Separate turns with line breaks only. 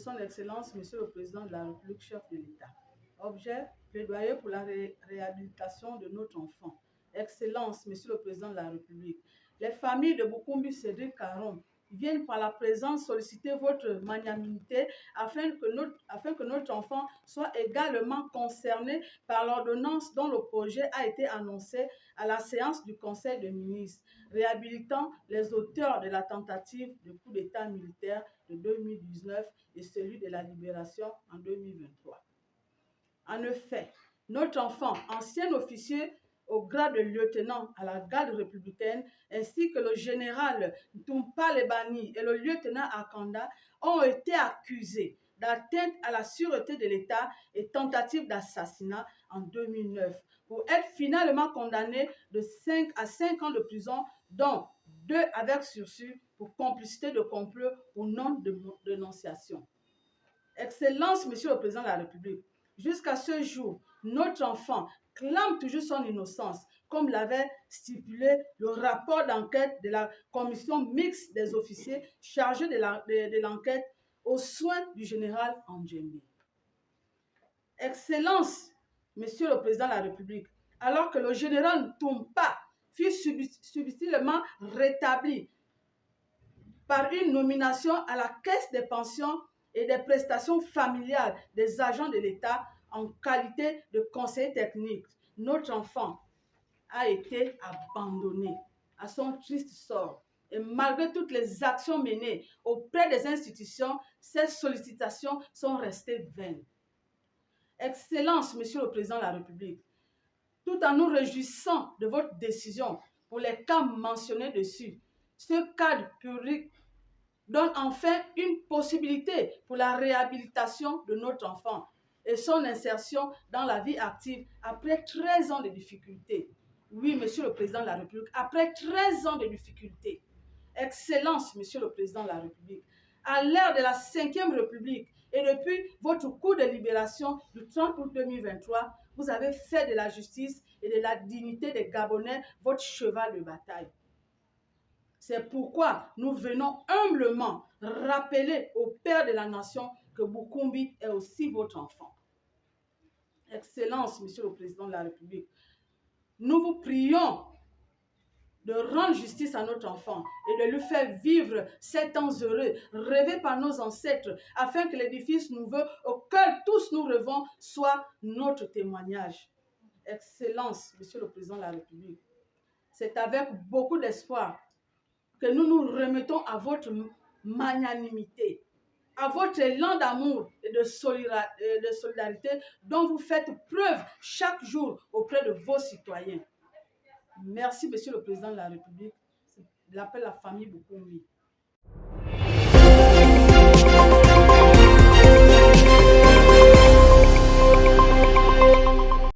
son Excellence, Monsieur le Président de la République, chef de l'État. Objet, plaidoyer pour la réhabilitation de notre enfant. Excellence, Monsieur le Président de la République. Les familles de Bukumbi Cédric Caron viennent par la présence solliciter votre magnanimité afin que notre enfant soit également concerné par l'ordonnance dont le projet a été annoncé à la séance du Conseil des ministres, réhabilitant les auteurs de la tentative de coup d'État militaire de 2019 et celui de la libération en 2023. En effet, notre enfant, ancien officier au grade de lieutenant à la garde républicaine, ainsi que le général Ntumpa Lebani et le lieutenant Akanda ont été accusés d'atteinte à la sûreté de l'État et tentative d'assassinat en 2009 pour être finalement condamnés de 5 à 5 ans de prison, dont 2 avec sursis pour complicité de complot ou non-dénonciation. Excellence, Monsieur le Président de la République, jusqu'à ce jour, notre enfant clame toujours son innocence, comme l'avait stipulé le rapport d'enquête de la commission mixte des officiers chargée de l'enquête aux soins du général Andjembi. Excellence, Monsieur le Président de la République, alors que le général Ntumpa fut subtilement rétabli par une nomination à la Caisse des pensions et des prestations familiales des agents de l'État en qualité de conseiller technique, notre enfant a été abandonné à son triste sort. Et malgré toutes les actions menées auprès des institutions, ces sollicitations sont restées vaines. Excellence, Monsieur le Président de la République, tout en nous réjouissant de votre décision pour les cas mentionnés dessus, ce cadre public donne enfin une possibilité pour la réhabilitation de notre enfant et son insertion dans la vie active après 13 ans de difficultés. Oui, Monsieur le Président de la République, après 13 ans de difficultés. Excellence, Monsieur le Président de la République, à l'ère de la 5e République et depuis votre coup de libération du 30 août 2023, vous avez fait de la justice et de la dignité des Gabonais votre cheval de bataille. C'est pourquoi nous venons humblement rappeler au Père de la Nation que Bukumbi est aussi votre enfant. Excellence, Monsieur le Président de la République, nous vous prions de rendre justice à notre enfant et de lui faire vivre 7 ans heureux, rêvés par nos ancêtres, afin que l'édifice nouveau auquel tous nous rêvons soit notre témoignage. Excellence, Monsieur le Président de la République, c'est avec beaucoup d'espoir que nous nous remettons à votre magnanimité, à votre élan d'amour et de solidarité dont vous faites preuve chaque jour auprès de vos citoyens. Merci, Monsieur le Président de la République. Je l'appelle la famille Bukumbi.